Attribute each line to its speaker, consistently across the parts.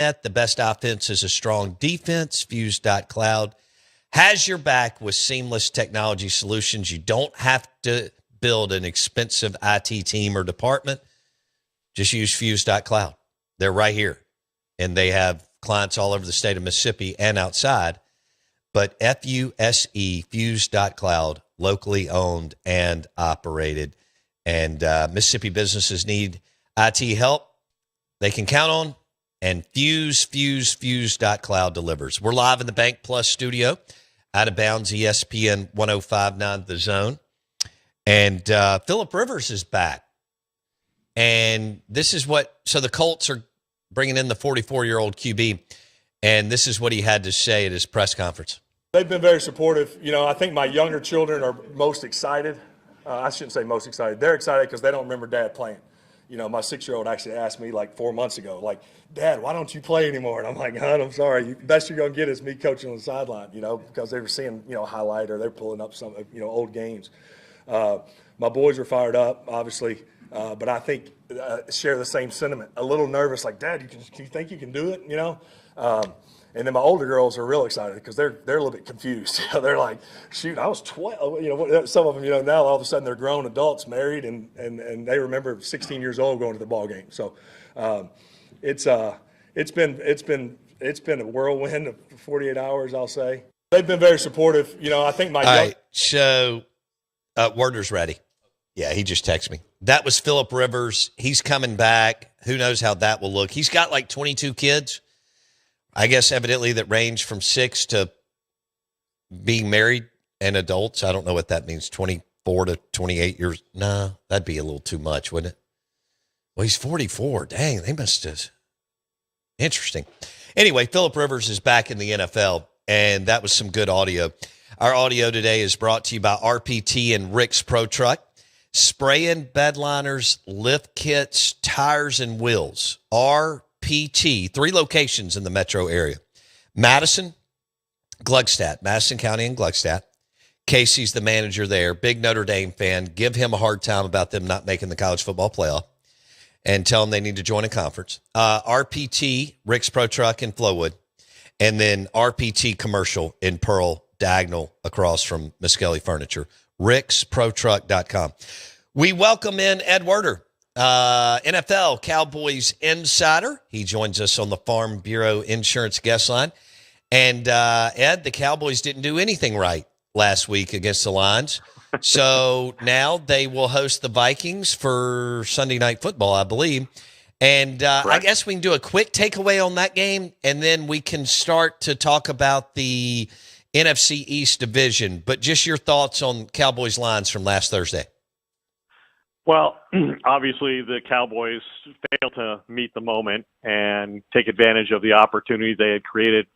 Speaker 1: The best offense is a strong defense. Fuse.cloud has your back with seamless technology solutions. You don't have to build an expensive IT team or department. Just use Fuse.cloud. They're right here. And they have clients all over the state of Mississippi and outside. But F-U-S-E, Fuse.cloud, locally owned and operated. And Mississippi businesses need IT help they can count on. And Fuse.cloud delivers. We're live in the Bank Plus studio. Out of bounds, ESPN 105.9 The Zone. And Phillip Rivers is back. And this is so the Colts are bringing in the 44-year-old QB, and this is what he had to say at his press conference.
Speaker 2: They've been very supportive. I think my younger children are most excited. I shouldn't say most excited. They're excited because they don't remember Dad playing. My 6-year-old actually asked me like 4 months ago, like, Dad, why don't you play anymore? And I'm like, hon, I'm sorry. The best you're going to get is me coaching on the sideline, because they were seeing, highlight or they're pulling up some, old games. My boys were fired up, obviously, but I think share the same sentiment. A little nervous, like, Dad, you think you can do it, And then my older girls are real excited because they're a little bit confused. They're like, shoot, I was 12. Some of them, now all of a sudden they're grown adults, married, and they remember 16 years old going to the ball game. So it's been a whirlwind of 48 hours, I'll say. They've been very supportive. I think my.
Speaker 1: All right, so Werder's ready. Yeah, he just texted me. That was Phillip Rivers. He's coming back. Who knows how that will look? He's got like 22 kids. I guess evidently that range from 6 to being married and adults. I don't know what that means, 24 to 28 years. No, that'd be a little too much, wouldn't it? Well, he's 44. Dang, they must have. Interesting. Anyway, Phillip Rivers is back in the NFL, and that was some good audio. Our audio today is brought to you by RPT and Rick's Pro Truck. Spraying bedliners, lift kits, tires, and wheels. RPT, 3 locations in the metro area. Madison, Gluckstadt, Madison County and Gluckstadt. Casey's the manager there. Big Notre Dame fan. Give him a hard time about them not making the college football playoff and tell them they need to join a conference. RPT, Rick's Pro Truck in Flowood, and then RPT Commercial in Pearl, diagonal across from Miskelly Furniture. ricksprotruck.com. We welcome in Ed Werder, NFL Cowboys Insider. He joins us on the Farm Bureau Insurance guest line. And Ed, the Cowboys didn't do anything right last week against the Lions. So now they will host the Vikings for Sunday Night Football, I believe. And I guess we can do a quick takeaway on that game, and then we can start to talk about the NFC East division. But just your thoughts on Cowboys Lions from last Thursday.
Speaker 3: Well, obviously the Cowboys failed to meet the moment and take advantage of the opportunity they had created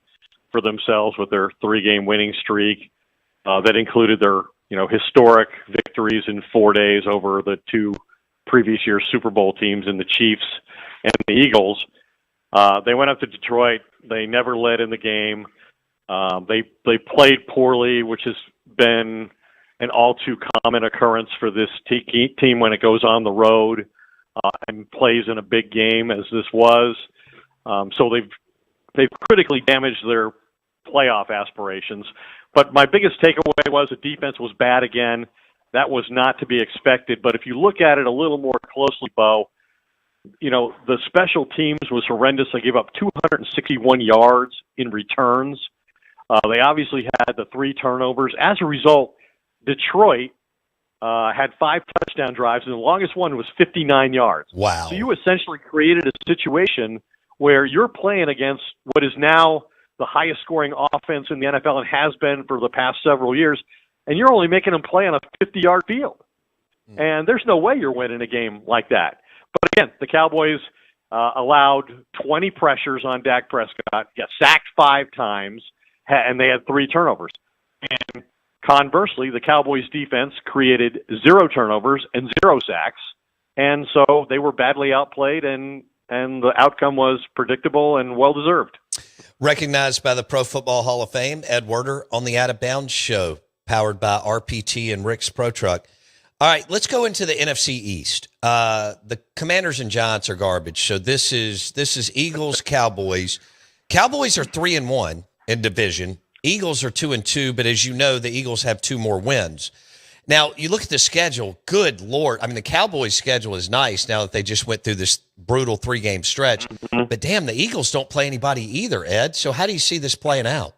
Speaker 3: for themselves with their 3-game winning streak that included their historic victories in 4 days over the 2 previous year Super Bowl teams in the Chiefs and the Eagles. They went up to Detroit. They never led in the game. They played poorly, which has been an all too common occurrence for this team when it goes on the road and plays in a big game, as this was. So they've critically damaged their playoff aspirations. But my biggest takeaway was the defense was bad again. That was not to be expected. But if you look at it a little more closely, Bo, the special teams was horrendous. They gave up 261 yards in returns. They obviously had the 3 turnovers. As a result, Detroit had 5 touchdown drives, and the longest one was 59 yards.
Speaker 1: Wow.
Speaker 3: So you essentially created a situation where you're playing against what is now the highest scoring offense in the NFL and has been for the past several years, and you're only making them play on a 50-yard field. And there's no way you're winning a game like that. But again, the Cowboys allowed 20 pressures on Dak Prescott, got sacked 5 times, and they had 3 turnovers. And conversely, the Cowboys defense created 0 turnovers and 0 sacks, and so they were badly outplayed, and the outcome was predictable and well-deserved.
Speaker 1: Recognized by the Pro Football Hall of Fame, Ed Werder on the Out of Bounds Show, powered by RPT and Rick's Pro Truck. All right, let's go into the NFC East. The Commanders and Giants are garbage. So this is Eagles, Cowboys. Cowboys are 3-1 in division. Eagles are 2-2, but as you know, the Eagles have 2 more wins. Now, you look at the schedule, good Lord. I mean, the Cowboys' schedule is nice now that they just went through this brutal 3-game stretch. Mm-hmm. But damn, the Eagles don't play anybody either, Ed. So how do you see this playing out?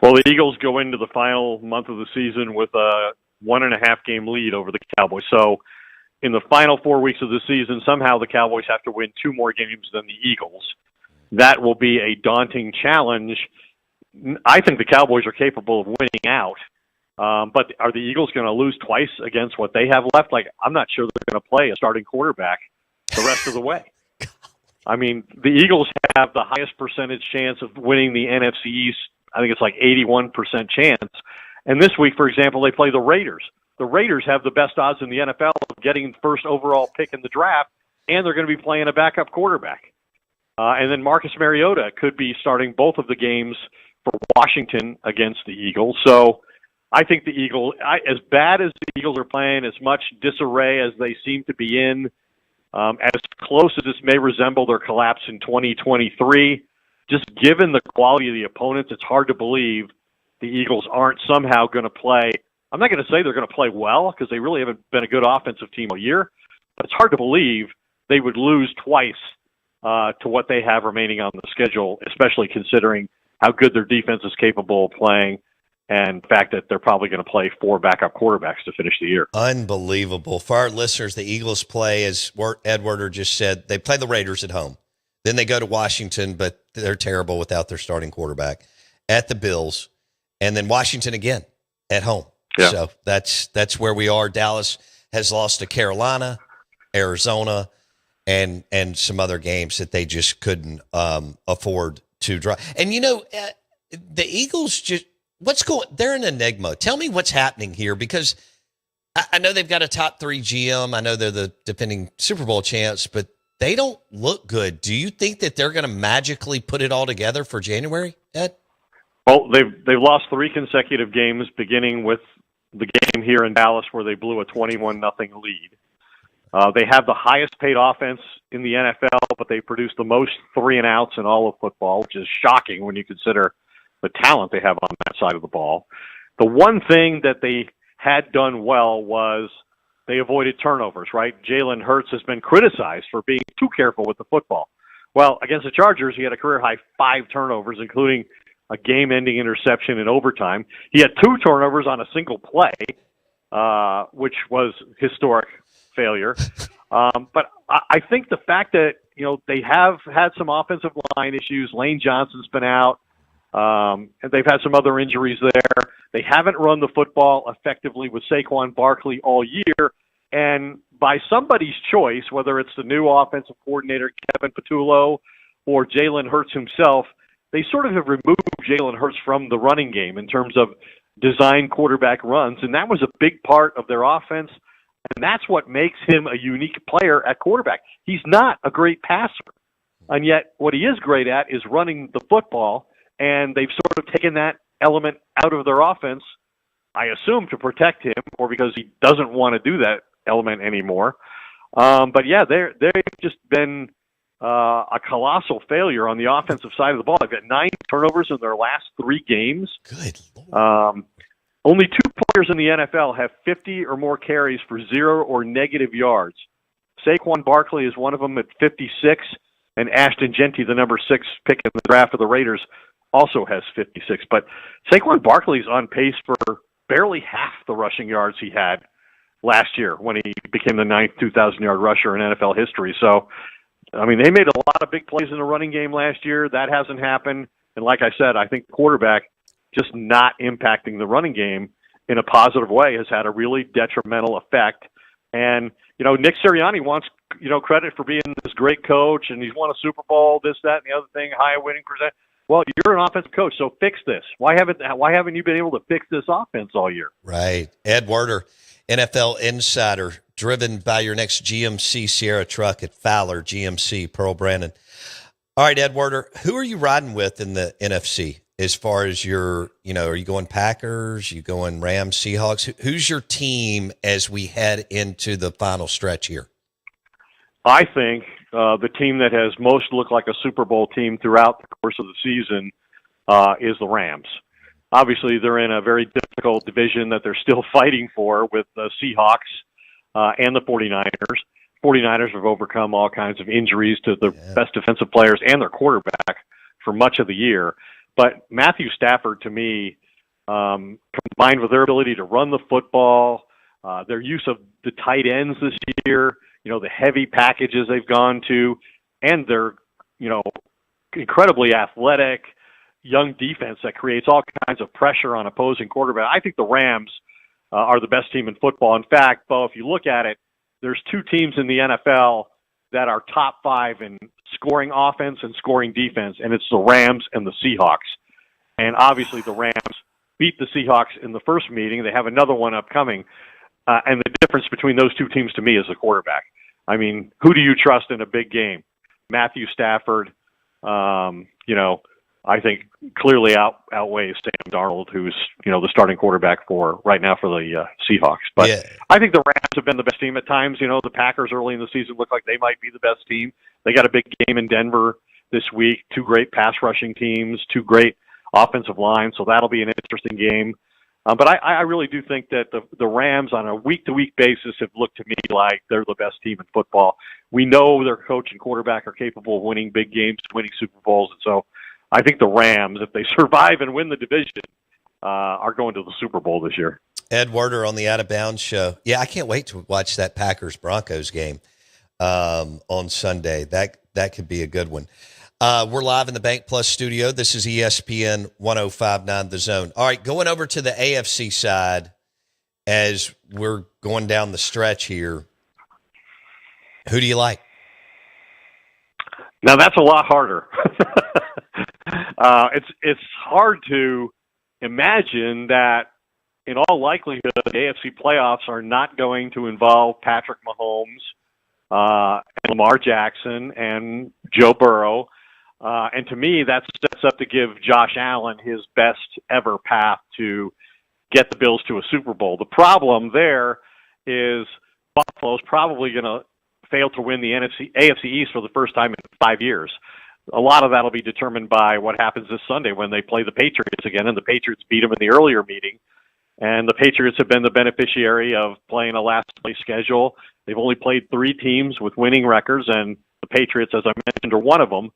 Speaker 3: Well, the Eagles go into the final month of the season with a 1.5-game lead over the Cowboys. So in the final 4 weeks of the season, somehow the Cowboys have to win 2 more games than the Eagles. That will be a daunting challenge. I think the Cowboys are capable of winning out. But are the Eagles going to lose twice against what they have left? Like, I'm not sure they're going to play a starting quarterback the rest of the way. I mean, the Eagles have the highest percentage chance of winning the NFC East. I think it's like 81% chance. And this week, for example, they play the Raiders. The Raiders have the best odds in the NFL of getting the first overall pick in the draft, and they're going to be playing a backup quarterback. And then Marcus Mariota could be starting both of the games for Washington against the Eagles. So I think the Eagles, as bad as the Eagles are playing, as much disarray as they seem to be in, as close as this may resemble their collapse in 2023, just given the quality of the opponents, it's hard to believe the Eagles aren't somehow going to play. I'm not going to say they're going to play well because they really haven't been a good offensive team all year, but it's hard to believe they would lose twice to what they have remaining on the schedule, especially considering how good their defense is capable of playing and the fact that they're probably going to play 4 backup quarterbacks to finish the year.
Speaker 1: Unbelievable. For our listeners, the Eagles play, as Ed Werder just said, they play the Raiders at home. Then they go to Washington, but they're terrible without their starting quarterback, at the Bills, and then Washington again at home. Yeah. So that's where we are. Dallas has lost to Carolina, Arizona, and some other games that they just couldn't afford to draw. And, you know, the Eagles just – they're an enigma. Tell me what's happening here, because I know they've got a top 3 GM. I know they're the defending Super Bowl champs, but they don't look good. Do you think that they're going to magically put it all together for January, Ed?
Speaker 3: Well, they've lost 3 consecutive games, beginning with the game here in Dallas where they blew a 21-0 lead. They have the highest paid offense in the NFL, but they produce the most 3-and-outs in all of football, which is shocking when you consider the talent they have on that side of the ball. The one thing that they had done well was they avoided turnovers, right? Jalen Hurts has been criticized for being too careful with the football. Well, against the Chargers, he had a career-high 5 turnovers, including a game-ending interception in overtime. He had 2 turnovers on a single play, which was historic failure. But I think the fact that, you know, they have had some offensive line issues. Lane Johnson's been out. And they've had some other injuries there. They haven't run the football effectively with Saquon Barkley all year. And by somebody's choice, whether it's the new offensive coordinator, Kevin Patullo, or Jalen Hurts himself, they sort of have removed Jalen Hurts from the running game in terms of design quarterback runs. And that was a big part of their offense. And that's what makes him a unique player at quarterback. He's not a great passer. And yet what he is great at is running the football. And they've sort of taken that element out of their offense, I assume, to protect him or because he doesn't want to do that element anymore. But yeah, they've just been a colossal failure on the offensive side of the ball. They've got 9 turnovers in their last 3 games.
Speaker 1: Good Lord.
Speaker 3: Only 2 players in the NFL have 50 or more carries for 0 or negative yards. Saquon Barkley is one of them at 56, and Ashton Genty, the number 6 pick in the draft of the Raiders, also has 56. But Saquon Barkley's on pace for barely half the rushing yards he had last year when he became the 9th 2,000-yard rusher in NFL history. So, I mean, they made a lot of big plays in the running game last year. That hasn't happened. And like I said, I think the quarterback just not impacting the running game in a positive way has had a really detrimental effect. And, you know, Nick Sirianni wants, you know, credit for being this great coach, and he's won a Super Bowl, this, that, and the other thing, high winning percent. Well, you're an offensive coach, so fix this. Why haven't you been able to fix this offense all year?
Speaker 1: Right. Ed Werder, NFL Insider, driven by your next GMC Sierra truck at Fowler GMC, Pearl Brandon. All right, Ed Werder, who are you riding with in the NFC? as far as your, are you going Packers? You going Rams, Seahawks? Who's your team as we head into the final stretch here?
Speaker 3: I think the team that has most looked like a Super Bowl team throughout the course of the season is the Rams. Obviously, they're in a very difficult division that they're still fighting for with the Seahawks and the 49ers. 49ers have overcome all kinds of injuries to their best defensive players and their quarterback for much of the year. But Matthew Stafford, to me, combined with their ability to run the football, their use of the tight ends this year, the heavy packages they've gone to, and their, incredibly athletic young defense that creates all kinds of pressure on opposing quarterback. I think the Rams are the best team in football. In fact, Bo, if you look at it, there's two teams in the NFL that are top 5 in scoring offense and scoring defense, and it's the Rams and the Seahawks. And obviously the Rams beat the Seahawks in the first meeting. They have another one upcoming. And the difference between those two teams to me is the quarterback. I mean, who do you trust in a big game? Matthew Stafford, I think clearly outweighs Sam Darnold, who's, the starting quarterback for right now for the Seahawks. But yeah. I think the Rams have been the best team at times. The Packers early in the season look like they might be the best team. They got a big game in Denver this week, 2 great pass rushing teams, 2 great offensive lines, so that'll be an interesting game. But I really do think that the Rams on a week-to-week basis have looked to me like they're the best team in football. We know their coach and quarterback are capable of winning big games, winning Super Bowls, and so I think the Rams, if they survive and win the division, are going to the Super Bowl this year.
Speaker 1: Ed Werder on the Out of Bounds show. Yeah, I can't wait to watch that Packers-Broncos game on Sunday. That could be a good one. We're live in the Bank Plus studio. This is ESPN 105.9 The Zone. All right, going over to the AFC side as we're going down the stretch here. Who do you like?
Speaker 3: Now, that's a lot harder. It's hard to imagine that in all likelihood the AFC playoffs are not going to involve Patrick Mahomes and Lamar Jackson and Joe Burrow. And to me, that sets up to give Josh Allen his best ever path to get the Bills to a Super Bowl. The problem there is Buffalo's probably going to fail to win the AFC East for the first time in 5 years. A lot of that will be determined by what happens this Sunday when they play the Patriots again, and the Patriots beat them in the earlier meeting. And the Patriots have been the beneficiary of playing a last-place schedule. They've only played 3 teams with winning records, and the Patriots, as I mentioned, are one of them.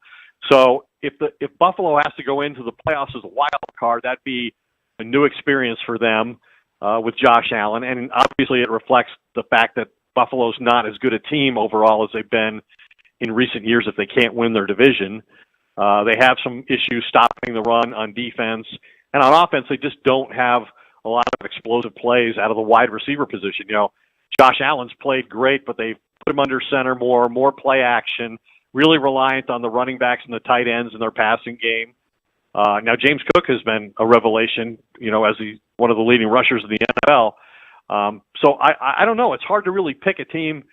Speaker 3: So if Buffalo has to go into the playoffs as a wild card, that'd be a new experience for them with Josh Allen. And obviously it reflects the fact that Buffalo's not as good a team overall as they've been in recent years if they can't win their division. They have some issues stopping the run on defense. And on offense, they just don't have a lot of explosive plays out of the wide receiver position. Josh Allen's played great, but they've put him under center more play action, really reliant on the running backs and the tight ends in their passing game. Now, James Cook has been a revelation, as one of the leading rushers in the NFL. So I don't know. It's hard to really pick a team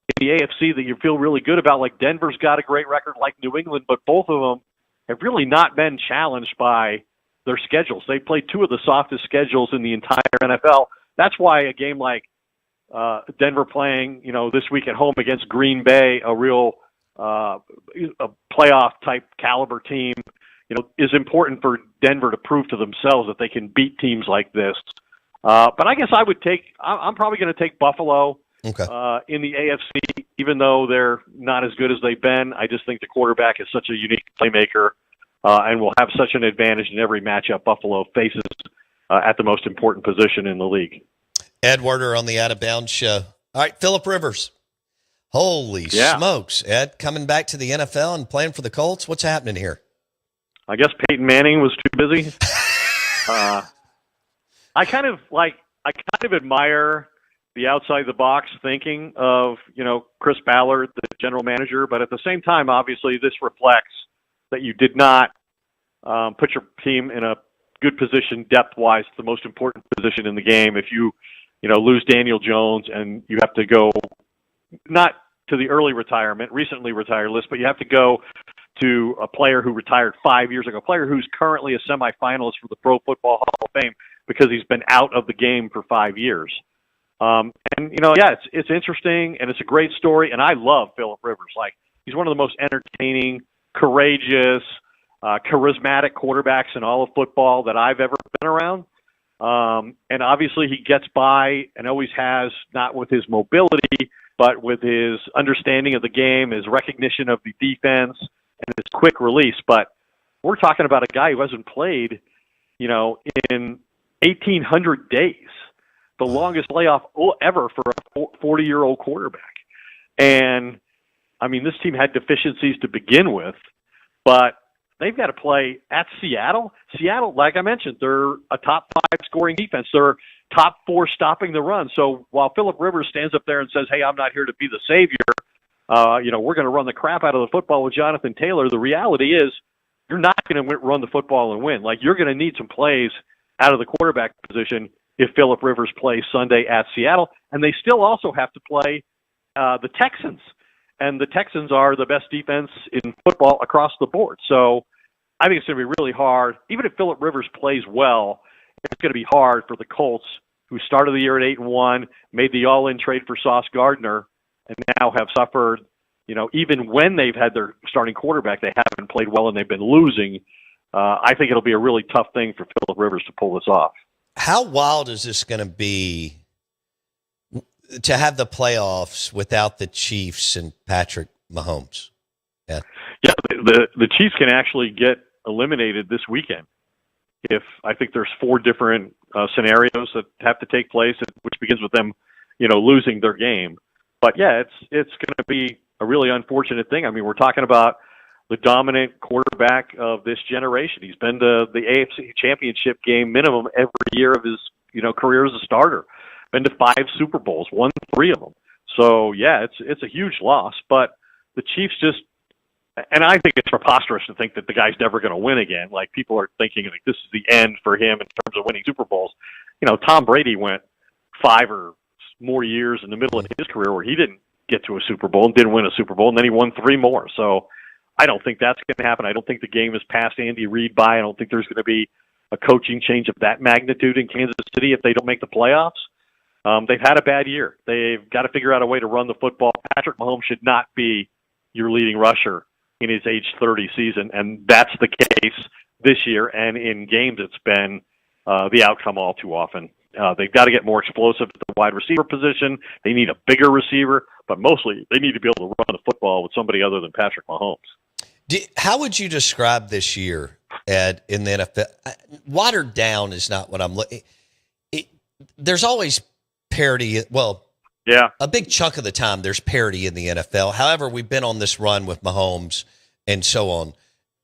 Speaker 3: in the AFC that you feel really good about. Like Denver's got a great record like New England, but both of them have really not been challenged by their schedules. They played 2 of the softest schedules in the entire NFL. That's why a game like Denver playing, this week at home against Green Bay, a real a playoff type caliber team, is important for Denver to prove to themselves that they can beat teams like this. But I guess I'm probably going to take Buffalo in the AFC, even though they're not as good as they've been. I just think the quarterback is such a unique playmaker and will have such an advantage in every matchup Buffalo faces at the most important position in the league.
Speaker 1: Ed Werder on the Out of Bounds show. All right, Phillip Rivers. Holy smokes, Ed, coming back to the NFL and playing for the Colts. What's happening here?
Speaker 3: I guess Peyton Manning was too busy. I kind of admire the outside the box thinking of, Chris Ballard, the general manager, but at the same time, obviously this reflects that you did not put your team in a good position depth-wise, the most important position in the game. If you lose Daniel Jones and you have to go not to the early retirement, recently retired list, but you have to go to a player who retired 5 years ago, a player who's currently a semifinalist for the Pro Football Hall of Fame because he's been out of the game for 5 years. It's interesting, and it's a great story, and I love Phillip Rivers. Like, he's one of the most entertaining, courageous, charismatic quarterbacks in all of football that I've ever been around. And obviously he gets by and always has, not with his mobility, but with his understanding of the game, his recognition of the defense, and his quick release. But we're talking about a guy who hasn't played, in 1,800 days, the longest layoff ever for a 40-year-old quarterback. And, I mean, this team had deficiencies to begin with, but they've got to play at Seattle. Seattle, like I mentioned, they're a top 5 scoring defense. They're top 4 stopping the run. So while Phillip Rivers stands up there and says, hey, I'm not here to be the savior, we're going to run the crap out of the football with Jonathan Taylor, the reality is you're not going to run the football and win. Like, you're going to need some plays out of the quarterback position if Phillip Rivers plays Sunday at Seattle. And they still also have to play the Texans. And the Texans are the best defense in football across the board. So I think it's going to be really hard. Even if Phillip Rivers plays well, it's going to be hard for the Colts, who started the year at 8-1, made the all-in trade for Sauce Gardner, and now have suffered, even when they've had their starting quarterback, they haven't played well and they've been losing. I think it'll be a really tough thing for Phillip Rivers to pull this off.
Speaker 1: How wild is this going to be to have the playoffs without the Chiefs and Patrick Mahomes?
Speaker 3: Yeah, the Chiefs can actually get eliminated this weekend. I think there's 4 different scenarios that have to take place, which begins with them, losing their game. But yeah, it's going to be a really unfortunate thing. I mean, we're talking about the dominant quarterback of this generation. He's been to the AFC Championship game minimum every year of his, career as a starter. Been to 5 Super Bowls, won 3 of them. So yeah, it's a huge loss. But the Chiefs just, and I think it's preposterous to think that the guy's never going to win again. Like, people are thinking like this is the end for him in terms of winning Super Bowls. Tom Brady went 5 or more years in the middle of his career where he didn't get to a Super Bowl and didn't win a Super Bowl, and then he won 3 more. So I don't think that's going to happen. I don't think the game has passed Andy Reid by. I don't think there's going to be a coaching change of that magnitude in Kansas City if they don't make the playoffs. They've had a bad year. They've got to figure out a way to run the football. Patrick Mahomes should not be your leading rusher in his age 30 season, and that's the case this year. And in games, it's been the outcome all too often. They've got to get more explosive at the wide receiver position. They need a bigger receiver, but mostly they need to be able to run the football with somebody other than Patrick Mahomes.
Speaker 1: How would you describe this year, Ed, in the NFL? Watered down is not what I'm looking. There's always parity. Well, yeah, a big chunk of the time there's parity in the NFL. However, we've been on this run with Mahomes and so on,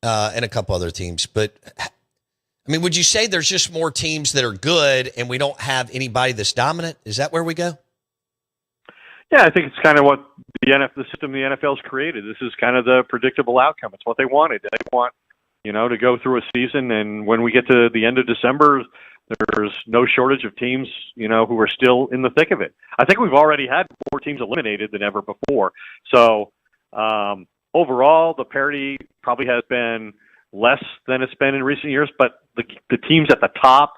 Speaker 1: and a couple other teams. But I mean, would you say there's just more teams that are good and we don't have anybody that's dominant? Is that where we go?
Speaker 3: Yeah, I think it's kind of what the system the NFL's created. This is kind of the predictable outcome. It's what they wanted. They want, to go through a season, and when we get to the end of December, there's no shortage of teams, who are still in the thick of it. I think we've already had more teams eliminated than ever before. So overall, the parity probably has been less than it's been in recent years, but the teams at the top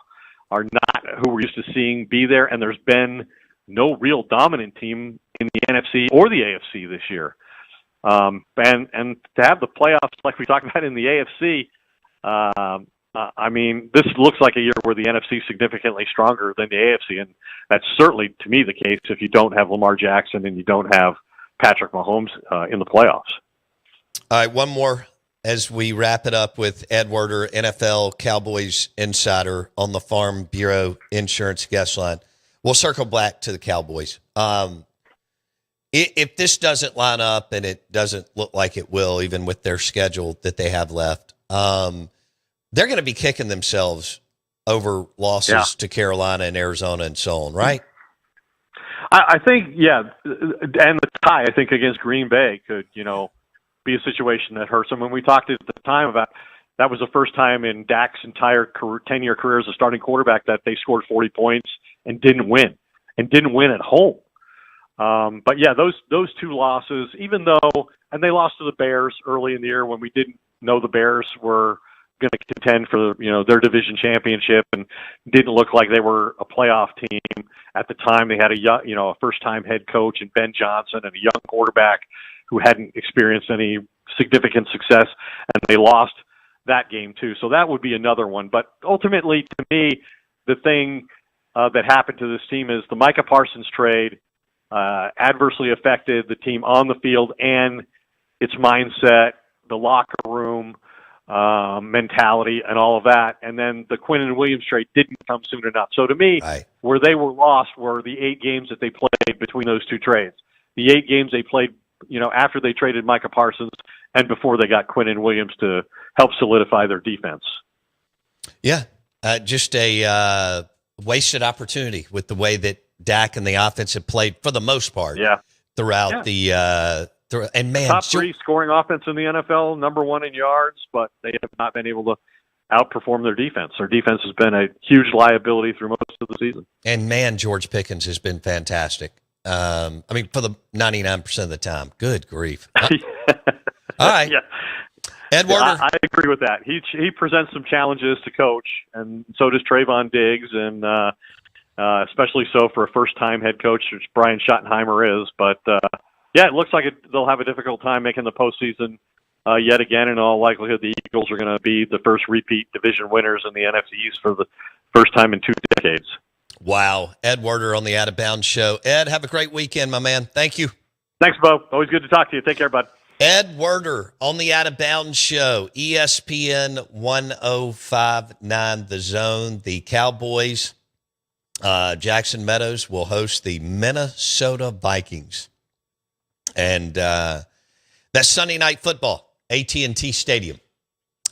Speaker 3: are not who we're used to seeing be there, and there's been no real dominant team in the NFC or the AFC this year. And to have the playoffs like we talked about in the AFC, I mean, this looks like a year where the NFC is significantly stronger than the AFC, and that's certainly, to me, the case if you don't have Lamar Jackson and you don't have Patrick Mahomes in the playoffs.
Speaker 1: All right, one more as we wrap it up with Ed Werder, NFL Cowboys Insider on the Farm Bureau Insurance Guest Line. We'll circle back to the Cowboys. If this doesn't line up, and it doesn't look like it will, even with their schedule that they have left, they're going to be kicking themselves over losses to Carolina and Arizona and so on, right?
Speaker 3: I think, yeah. And the tie, I think, against Green Bay could, be a situation that hurts them. When we talked at the time about that was the first time in Dak's entire 10-year career as a starting quarterback that they scored 40 points and didn't win at home. But yeah, those 2 losses, even though and they lost to the Bears early in the year when we didn't know the Bears were going to contend for their division championship, and didn't look like they were a playoff team at the time. They had a first-time head coach in Ben Johnson and a young quarterback who hadn't experienced any significant success, and they lost that game too. So that would be another one. But ultimately, to me, the thing that happened to this team is the Micah Parsons trade adversely affected the team on the field and its mindset, the locker room mentality, and all of that. And then the Quinnen Williams trade didn't come soon enough. So to me,
Speaker 1: right,
Speaker 3: where they were lost were the 8 games that they played between those two trades. The 8 games they played, after they traded Micah Parsons and before they got Quinnen Williams to help solidify their defense.
Speaker 1: Yeah, just a wasted opportunity with the way that Dak and the offense have played for the most part.
Speaker 3: Yeah.
Speaker 1: Throughout the and man,
Speaker 3: top 3 scoring offense in the NFL, number 1 in yards, but they have not been able to outperform their defense. Their defense has been a huge liability through most of the season.
Speaker 1: And man, George Pickens has been fantastic. For the 99% of the time. Good grief. All right.
Speaker 3: Yeah.
Speaker 1: Ed Werder.
Speaker 3: I agree with that. He presents some challenges to coach, and so does Trayvon Diggs, and especially so for a first-time head coach, which Brian Schottenheimer is. But, it looks like they'll have a difficult time making the postseason yet again. In all likelihood, the Eagles are going to be the first repeat division winners in the NFC East for the first time in 2 decades.
Speaker 1: Wow. Ed Werder on the Out of Bounds Show. Ed, have a great weekend, my man. Thank you.
Speaker 3: Thanks, Bo. Always good to talk to you. Take care, bud.
Speaker 1: Ed Werder on the Out of Bounds Show, ESPN 105.9 The Zone. The Cowboys, Jackson Meadows, will host the Minnesota Vikings. And that's Sunday Night Football, AT&T Stadium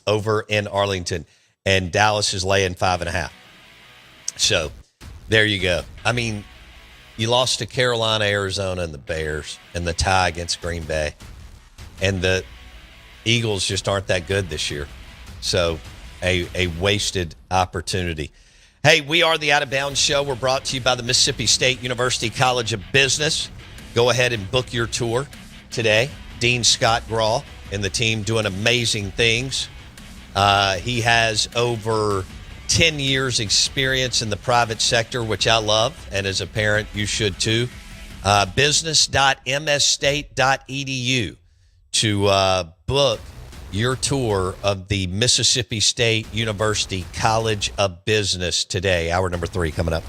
Speaker 1: over in Arlington. And Dallas is laying 5.5. So there you go. You lost to Carolina, Arizona, and the Bears, and the tie against Green Bay. And the Eagles just aren't that good this year. So a wasted opportunity. Hey, we are the Out of Bounds Show. We're brought to you by the Mississippi State University College of Business. Go ahead and book your tour today. Dean Scott Graw and the team doing amazing things. He has over 10 years experience in the private sector, which I love. And as a parent, you should too. Business.msstate.edu to book your tour of the Mississippi State University College of Business today. Hour number 3 coming up.